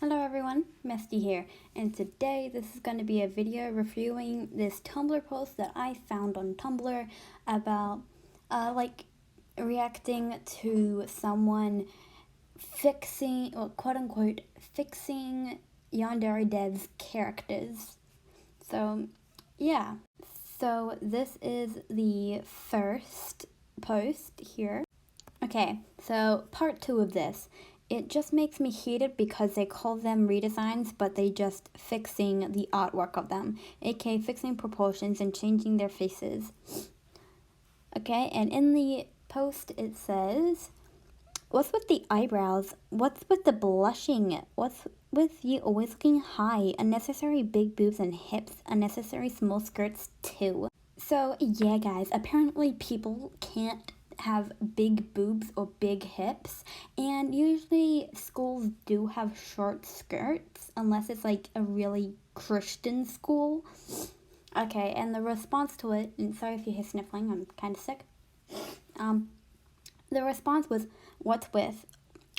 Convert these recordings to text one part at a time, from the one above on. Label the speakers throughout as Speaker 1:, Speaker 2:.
Speaker 1: Hello everyone, Mesty here, and today this is going to be a video reviewing this Tumblr post that I found on Tumblr about reacting to someone fixing, or quote unquote, fixing Yandere dev's characters. So, yeah. So this is the first post here. Okay, so part 2 of this. It just makes me hate it because they call them redesigns, but they just fixing the artwork of them, aka fixing proportions and changing their faces. Okay, and in the post it says, what's with the eyebrows? What's with the blushing? What's with you always looking high? Unnecessary big boobs and hips, unnecessary small skirts too. So yeah guys, apparently people can't have big boobs or big hips, and usually schools do have short skirts unless it's like a really Christian school. Okay, and the response to it, and sorry if you hear sniffling, I'm kind of sick. The response was, what's with?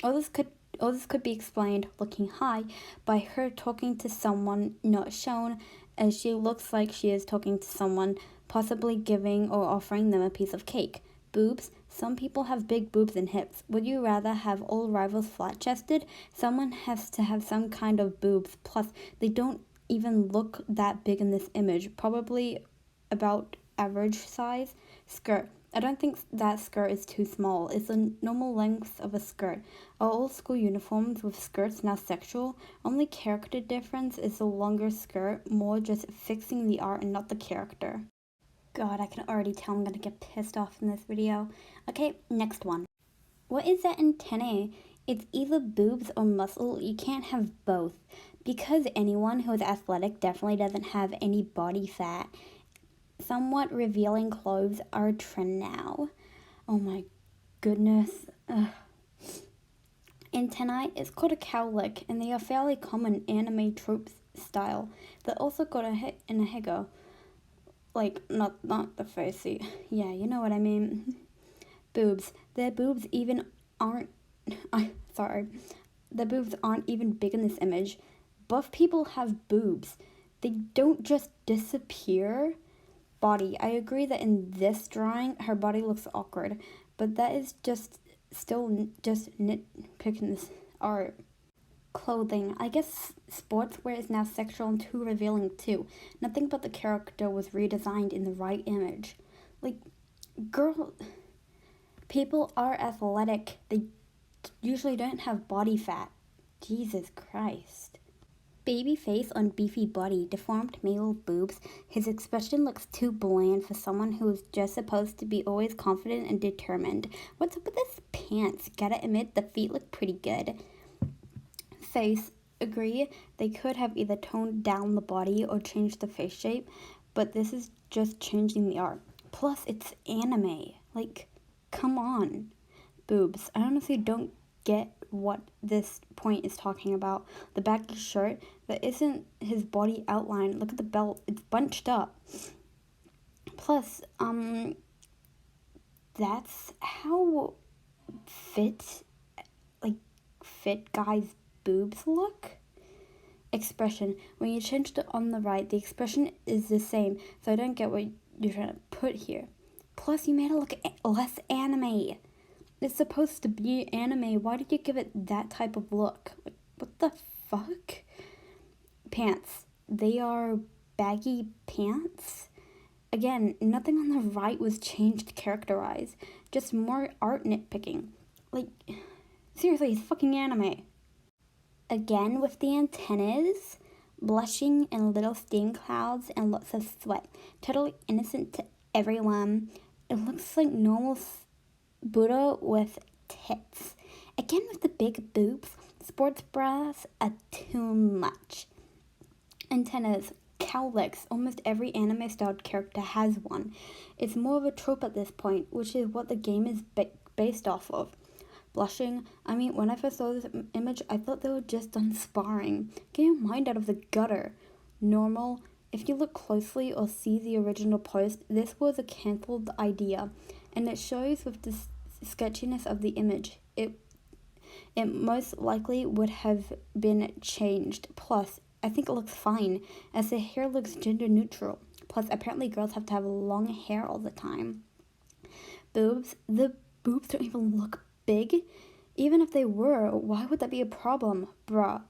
Speaker 1: All this could be explained looking high by her talking to someone not shown, as she looks like she is talking to someone, possibly giving or offering them a piece of cake. Boobs? Some people have big boobs and hips. Would you rather have all rivals flat-chested? Someone has to have some kind of boobs. Plus, they don't even look that big in this image. Probably about average size. Skirt. I don't think that skirt is too small. It's the normal length of a skirt. Are all school uniforms with skirts now sexual? Only character difference is the longer skirt, more just fixing the art and not the character. God, I can already tell I'm gonna get pissed off in this video. Okay, next one. What is that antennae? It's either boobs or muscle. You can't have both. Because anyone who is athletic definitely doesn't have any body fat. Somewhat revealing clothes are a trend now. Oh my goodness. Ugh. Antennae is called a cowlick, and they are fairly common anime trope style. They're also got a hit in a higgo. Like, not the facey. Yeah, you know what I mean. Boobs. Their boobs even aren't... sorry. Their boobs aren't even big in this image. Buff people have boobs. They don't just disappear. Body. I agree that in this drawing, her body looks awkward. But that is just nitpicking this art. Clothing. I guess sportswear is now sexual and too revealing too. Nothing about the character was redesigned in the right image. Like, girl, people are athletic. They usually don't have body fat. Jesus Christ. Baby face on beefy body, deformed male boobs. His expression looks too bland for someone who is just supposed to be always confident and determined. What's up with his pants? Gotta admit, the feet look pretty good. Face. Agree, they could have either toned down the body or changed the face shape, but this is just changing the art. Plus, it's anime. Like, come on. Boobs. I honestly don't get what this point is talking about. The baggy shirt, that isn't his body outline. Look at the belt. It's bunched up. Plus, that's how fit guys' boobs look. Expression. When you changed it on the right, the expression is the same, so I don't get what you're trying to put here. Plus, you made it look less anime. It's supposed to be anime. Why did you give it that type of look? Like, what the fuck? Pants. They are baggy pants. Again, nothing on the right was changed character-wise. Just more art nitpicking. Like, seriously, it's fucking anime. Again with the antennas, blushing and little steam clouds and lots of sweat. Totally innocent to everyone. It looks like normal Buddha with tits. Again with the big boobs. Sports bras are too much. Antennas, cowlicks. Almost every anime-styled character has one. It's more of a trope at this point, which is what the game is based off of. Blushing. I mean, when I first saw this image, I thought they were just done sparring. Get your mind out of the gutter. Normal. If you look closely or see the original post, this was a cancelled idea, and it shows with the sketchiness of the image. It it most likely would have been changed. Plus, I think it looks fine, as the hair looks gender neutral. Plus, apparently girls have to have long hair all the time. Boobs? The boobs don't even look big. Even if they were, why would that be a problem? Bruh.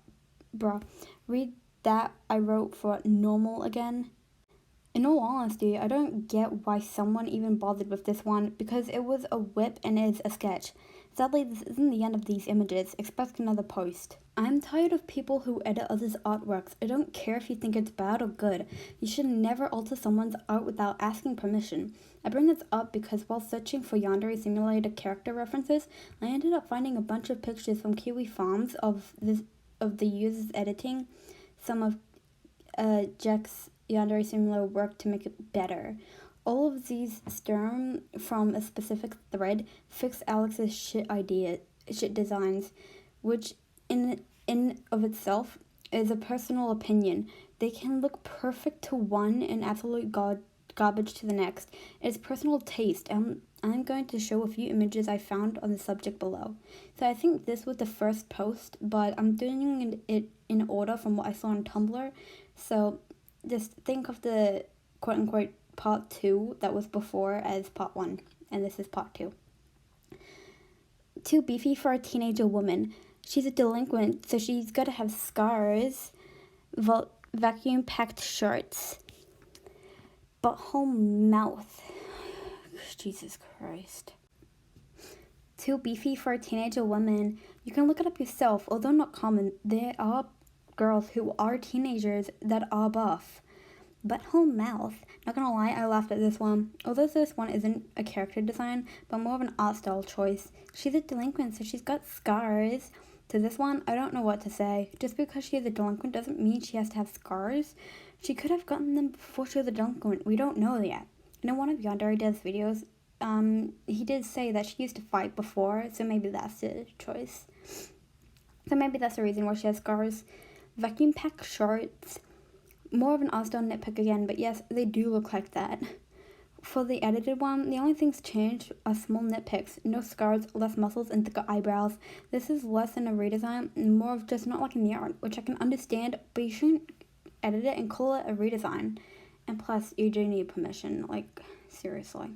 Speaker 1: Read that I wrote for normal again. In all honesty, I don't get why someone even bothered with this one, because it was a whip and is a sketch. Sadly, this isn't the end of these images. Expect another post. I'm tired of people who edit others' artworks. I don't care if you think it's bad or good. You should never alter someone's art without asking permission. I bring this up because while searching for Yandere simulated character references, I ended up finding a bunch of pictures from Kiwi Farms of the users editing some of Jack's Yandere Simulator work to make it better. All of these stem from a specific thread, Fix Alex's shit designs, which in of itself is a personal opinion. They can look perfect to one and absolute garbage to the next. It's personal taste, and I'm going to show a few images I found on the subject below. So I think this was the first post, but I'm doing it in order from what I saw on Tumblr. So just think of the quote-unquote part 2 that was before as part 1, and this is part 2. Too beefy for a teenager woman. She's a delinquent, so she's got to have scars, vacuum-packed shirts, butthole mouth. Jesus Christ. Too beefy for a teenager woman. You can look it up yourself, although not common. There are girls who are teenagers that are buff. Butthole mouth. Not gonna lie, I laughed at this one. Although this one isn't a character design, but more of an art style choice. She's a delinquent, so she's got scars. To this one, I don't know what to say. Just because she is a delinquent doesn't mean she has to have scars. She could have gotten them before she was a delinquent. We don't know yet. And in one of Yandere's videos, he did say that she used to fight before, so maybe that's the choice. So maybe that's the reason why she has scars. Vacuum pack shorts. More of an art-style nitpick again, but yes, they do look like that. For the edited one, the only things changed are small nitpicks. No scars, less muscles, and thicker eyebrows. This is less than a redesign, and more of just not liking the art, which I can understand, but you shouldn't edit it and call it a redesign. And plus, you do need permission, like, seriously.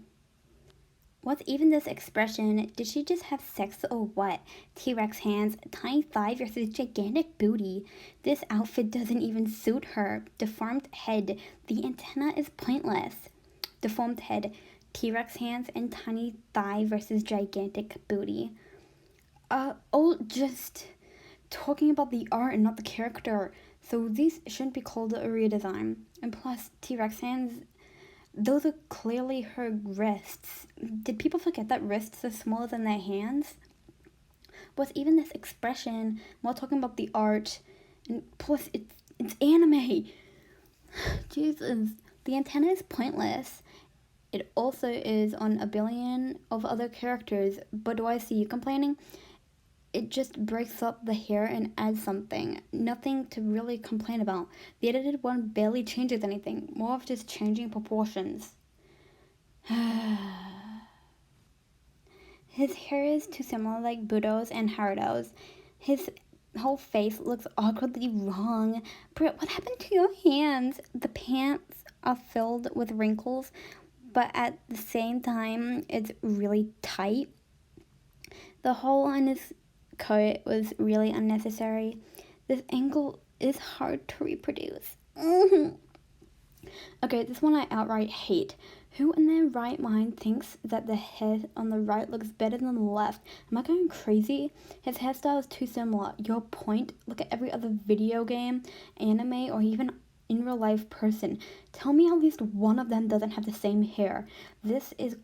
Speaker 1: What's even this expression? Did she just have sex or what? T-Rex hands, tiny thigh versus gigantic booty. This outfit doesn't even suit her. Deformed head. The antenna is pointless. Deformed head. T-Rex hands and tiny thigh versus gigantic booty. Just talking about the art and not the character. So these shouldn't be called a redesign. And plus, T-Rex hands, those are clearly her wrists. Did people forget that wrists are smaller than their hands? What's even this expression while talking about the art? And plus, it's anime. Jesus. The antenna is pointless. It also is on a billion of other characters, but do I see you complaining? It just breaks up the hair and adds something. Nothing to really complain about. The edited one barely changes anything. More of just changing proportions. His hair is too similar like Budo's and Haruto's. His whole face looks awkwardly wrong. Britt, what happened to your hands? The pants are filled with wrinkles, but at the same time, it's really tight. The hole in his coat was really unnecessary. This angle is hard to reproduce. Okay, this one I outright hate. Who in their right mind thinks that the head on the right looks better than the left? Am I going crazy? His hairstyle is too similar. Your point? Look at every other video game, anime, or even in real life person. Tell me at least one of them doesn't have the same hair. This is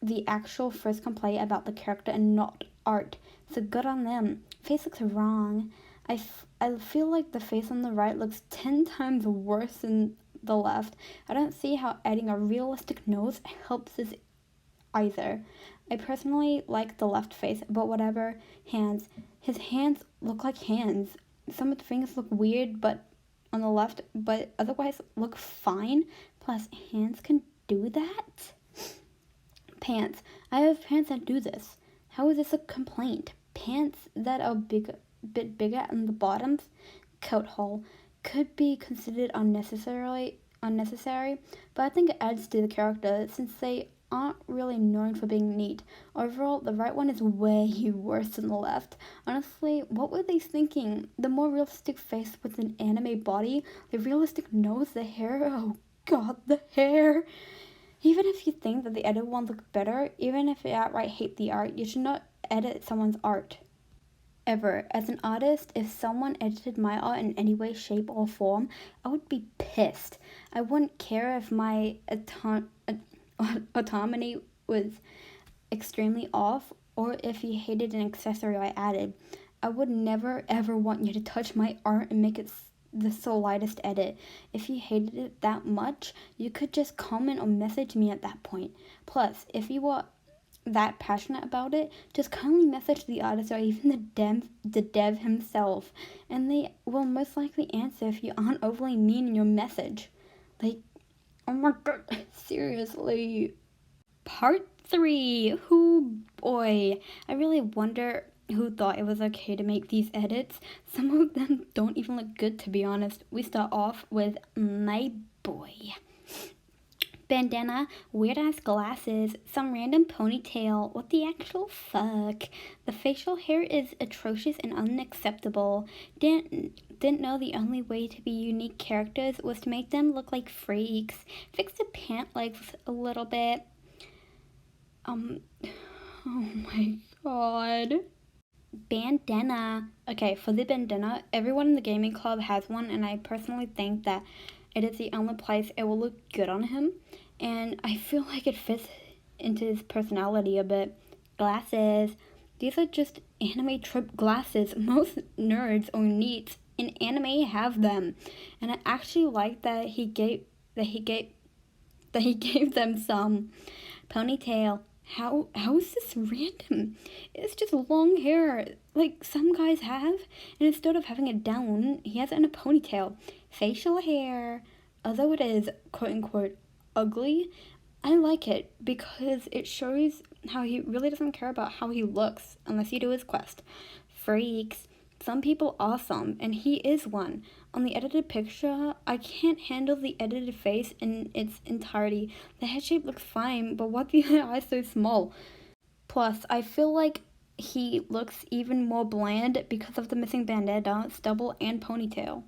Speaker 1: the actual first complaint about the character and not art. So good on them. Face looks wrong. I feel like the face on the right looks 10 times worse than the left. I don't see how adding a realistic nose helps this either. I personally like the left face, but whatever. Hands. His hands look like hands. Some of the fingers look weird, but on the left, but otherwise look fine. Plus, hands can do that? Pants. I have pants that do this. How is this a complaint? Pants that are bit bigger on the bottoms, coat hole, could be considered unnecessary, but I think it adds to the character since they aren't really known for being neat. Overall, the right one is way worse than the left. Honestly, what were they thinking? The more realistic face with an anime body, the realistic nose, the hair, oh god, the hair. Even if you think that the edited one looked better, even if you outright hate the art, you should not edit someone's art. Ever. As an artist, if someone edited my art in any way, shape, or form, I would be pissed. I wouldn't care if my autonomy was extremely off or if you hated an accessory I added. I would never ever want you to touch my art and make it the slightest edit. If you hated it that much, you could just comment or message me at that point. Plus, if you were that passionate about it, just kindly message the artist or even the dev himself, and they will most likely answer if you aren't overly mean in your message. Like, oh my god, seriously. Part 3. Who boy. I really wonder who thought it was okay to make these edits. Some of them don't even look good, to be honest. We start off with my boy. Bandana, weird ass glasses, some random ponytail. What the actual fuck? The facial hair is atrocious and unacceptable. Didn't know the only way to be unique characters was to make them look like freaks. Fix the pant legs a little bit. Oh my god. Bandana. Okay, for the bandana, everyone in the gaming club has one, and I personally think that it is the only place it will look good on him, and I feel like it fits into his personality a bit. Glasses. These are just anime trip glasses. Most nerds or neats in anime have them, and I actually like that he gave them some. Ponytail. How is this random? It's just long hair, like some guys have, and instead of having it down, he has it in a ponytail. Facial hair, although it is quote-unquote ugly, I like it because it shows how he really doesn't care about how he looks unless you do his quest. Freaks. Some people are some, and he is one. On the edited picture, I can't handle the edited face in its entirety. The head shape looks fine, but why the eyes so small? Plus, I feel like he looks even more bland because of the missing bandana, stubble, and ponytail.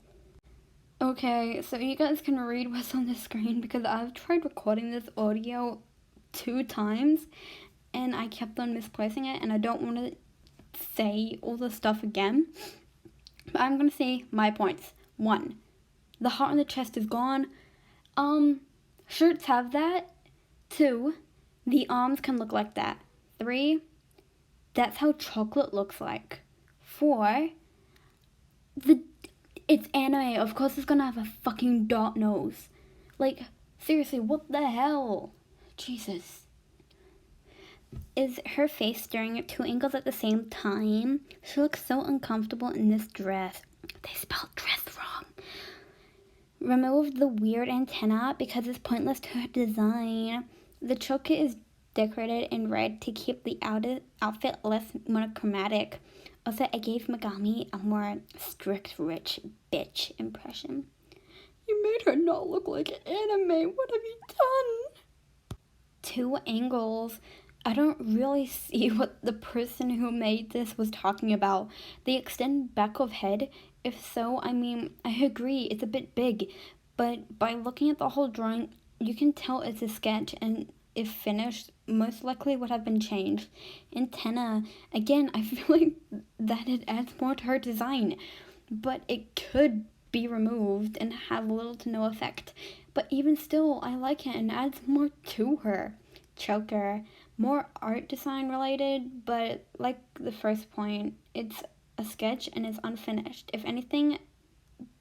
Speaker 1: Okay, so you guys can read what's on the screen because I've tried recording this audio 2 times and I kept on misplacing it, and I don't want to say all the stuff again, but I'm gonna say my points. 1, the heart on the chest is gone. Shirts have that. 2, the arms can look like that. 3, that's how chocolate looks like. 4, it's anime, of course it's gonna have a fucking dot nose. Like, seriously, what the hell? Jesus. Is her face staring at 2 angles at the same time? She looks so uncomfortable in this dress. They spelled dress wrong. Remove the weird antenna because it's pointless to her design. The choker is decorated in red to keep the outfit less monochromatic. Also, I gave Megami a more strict, rich bitch impression. You made her not look like an anime. What have you done? 2 angles. I don't really see what the person who made this was talking about. The extended back of head, if so, I mean, I agree, it's a bit big, but by looking at the whole drawing, you can tell it's a sketch, and if finished, most likely would have been changed. Antenna, again, I feel like that it adds more to her design, but it could be removed and have little to no effect. But even still, I like it and adds more to her. Choker, more art design related, but like the first point, it's a sketch and it's unfinished. If anything,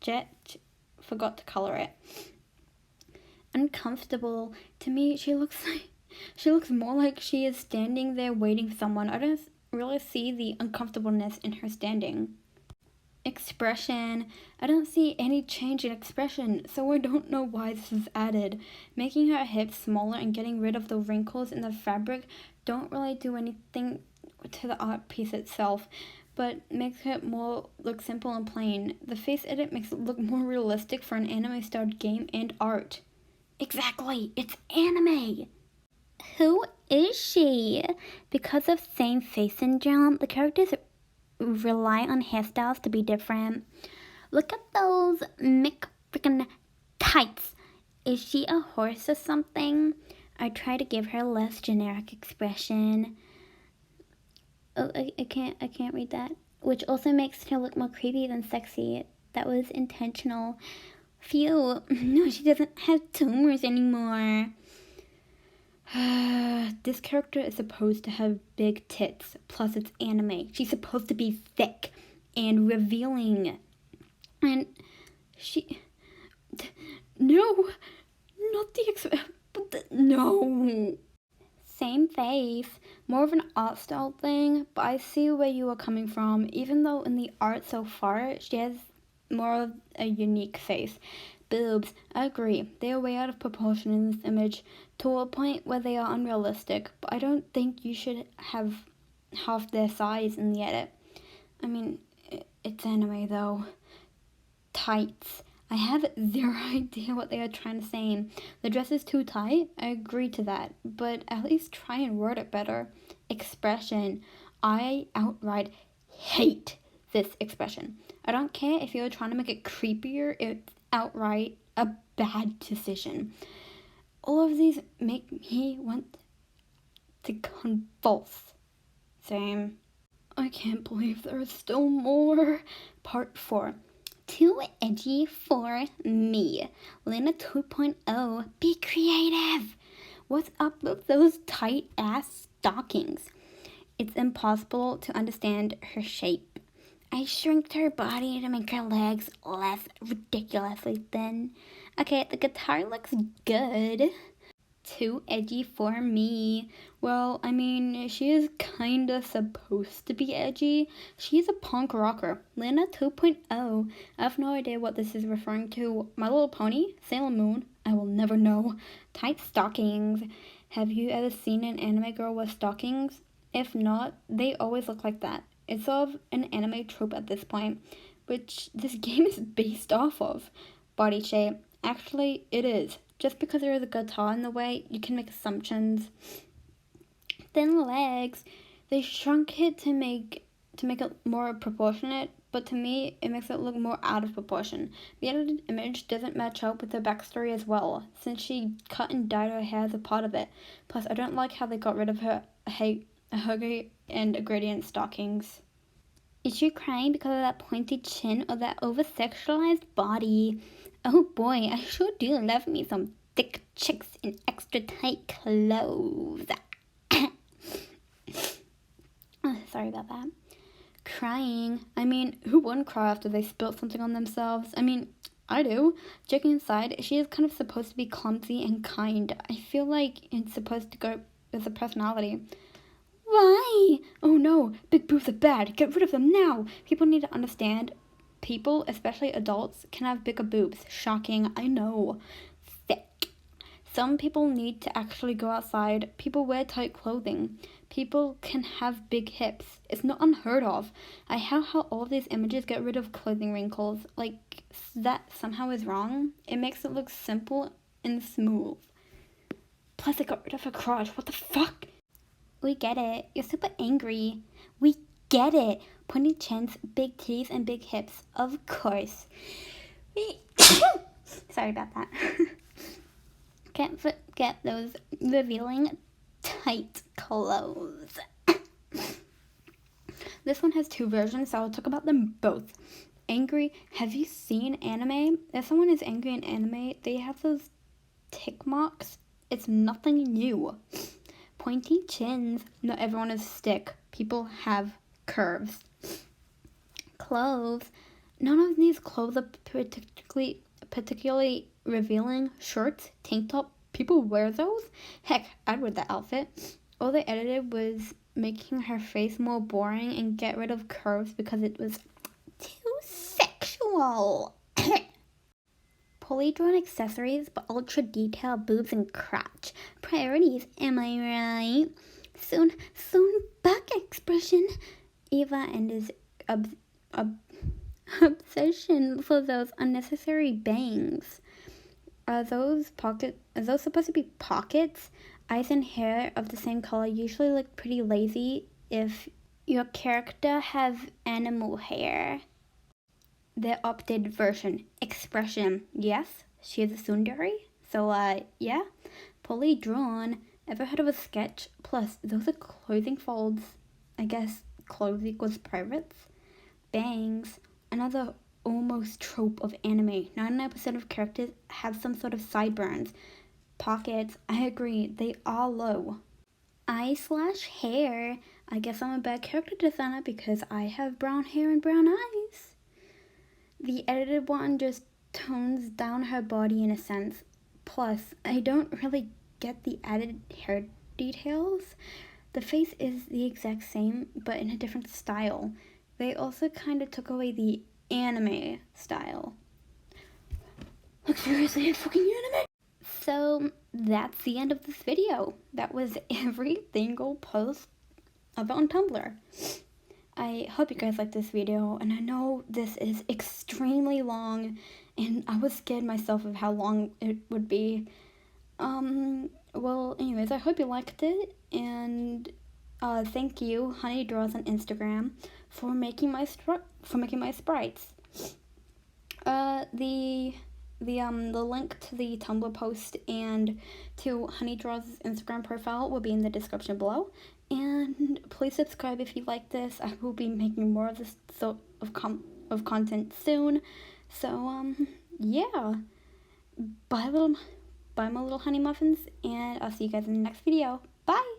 Speaker 1: Jet forgot to color it. Uncomfortable. To me, she looks more like she is standing there waiting for someone. I don't really see the uncomfortableness in her standing. Expression. I don't see any change in expression, so I don't know why this is added. Making her hips smaller and getting rid of the wrinkles in the fabric don't really do anything to the art piece itself, but makes it more look simple and plain. The face edit makes it look more realistic for an anime-styled game and art. Exactly, it's anime! Who is she? Because of same face syndrome, the characters rely on hairstyles to be different. Look at those freaking tights. Is she a horse or something? I try to give her a less generic expression. Oh, I can't read that. Which also makes her look more creepy than sexy. That was intentional. Phew. No, she doesn't have tumors anymore. This character is supposed to have big tits. Plus, it's anime. She's supposed to be thick and revealing. And she... No, not no. Same face, more of an art style thing, but I see where you are coming from. Even though in the art so far, she has more of a unique face. Boobs, I agree, they are way out of proportion in this image, to a point where they are unrealistic, but I don't think you should have half their size in the edit. I mean, it's anime though. Tights. I have zero idea what they are trying to say. The dress is too tight, I agree to that, but at least try and word it better. Expression. I outright hate this expression. I don't care if you're trying to make it creepier, it's outright a bad decision. All of these make me want to convulse. Same. I can't believe there is still more. Part 4. Too edgy for me. Lena 2.0. Be creative. What's up with those tight ass stockings? It's impossible to understand her shape. I shrinked her body to make her legs less ridiculously thin. Okay, the guitar looks good. Too edgy for me. Well, I mean, she is kinda supposed to be edgy. She's a punk rocker. Lena 2.0. I have no idea what this is referring to. My Little Pony? Sailor Moon? I will never know. Tight stockings. Have you ever seen an anime girl with stockings? If not, they always look like that. It's sort of an anime trope at this point, which this game is based off of. Body shape. Actually, it is. Just because there is a guitar in the way, you can make assumptions. Thin legs. They shrunk it to make it more proportionate, but to me, it makes it look more out of proportion. The edited image doesn't match up with the backstory as well, since she cut and dyed her hair as a part of it. Plus, I don't like how they got rid of her huggy and gradient stockings. Is she crying because of that pointy chin or that over-sexualized body? Oh boy, I sure do love me some thick chicks in extra tight clothes. Oh, sorry about that. Crying. I mean, who wouldn't cry after they spilt something on themselves? I mean, I do. Checking inside, she is kind of supposed to be clumsy and kind. I feel like it's supposed to go with the personality. Why? Oh no, big boobs are bad. Get rid of them now. People need to understand. People, especially adults, can have bigger boobs. Shocking, I know. Thick. Some people need to actually go outside. People wear tight clothing. People can have big hips. It's not unheard of. I hate how all of these images get rid of clothing wrinkles. Like, that somehow is wrong. It makes it look simple and smooth. Plus, I got rid of her crotch. What the fuck? We get it. You're super angry. We get it. Pointy chins, big titties, and big hips. Of course. Sorry about that. Can't forget those revealing tight clothes. This one has 2 versions, so I'll talk about them both. Angry. Have you seen anime? If someone is angry in anime, they have those tick marks. It's nothing new. Pointy chins. Not everyone is stick. People have curves. Clothes. None of these clothes are particularly revealing. Shirts, tank top. People wear those? Heck, I'd wear that outfit. All they edited was making her face more boring and get rid of curves because it was too sexual. Poorly drawn accessories, but ultra detailed boobs and crotch. Priorities, am I right? soon back expression. Eva and his obsession for those unnecessary bangs. Are those supposed to be pockets? Eyes and hair of the same color usually look pretty lazy if your character has animal hair. The updated version. Expression. Yes, she is a tsundere. So, yeah. Poorly drawn. Ever heard of a sketch? Plus, those are clothing folds. I guess clothes equals privates. Bangs. Another almost trope of anime. 99% of characters have some sort of sideburns. Pockets. I agree. They are low. Eye/hair. I guess I'm a bad character designer because I have brown hair and brown eyes. The edited one just tones down her body in a sense. Plus, I don't really get the added hair details. The face is the exact same, but in a different style. They also kind of took away the anime style. Like, seriously, it's fucking anime! So, that's the end of this video. That was every single post about on Tumblr. I hope you guys liked this video, and I know this is extremely long, and I was scared myself of how long it would be. Well, anyways, I hope you liked it, and thank you, Honey Draws on Instagram, for making my sprites. The link to the Tumblr post and to Honey Draws' Instagram profile will be in the description below. And please subscribe if you like this. I will be making more of this sort of content soon. So yeah. Bye my little honey muffins, and I'll see you guys in the next video. Bye.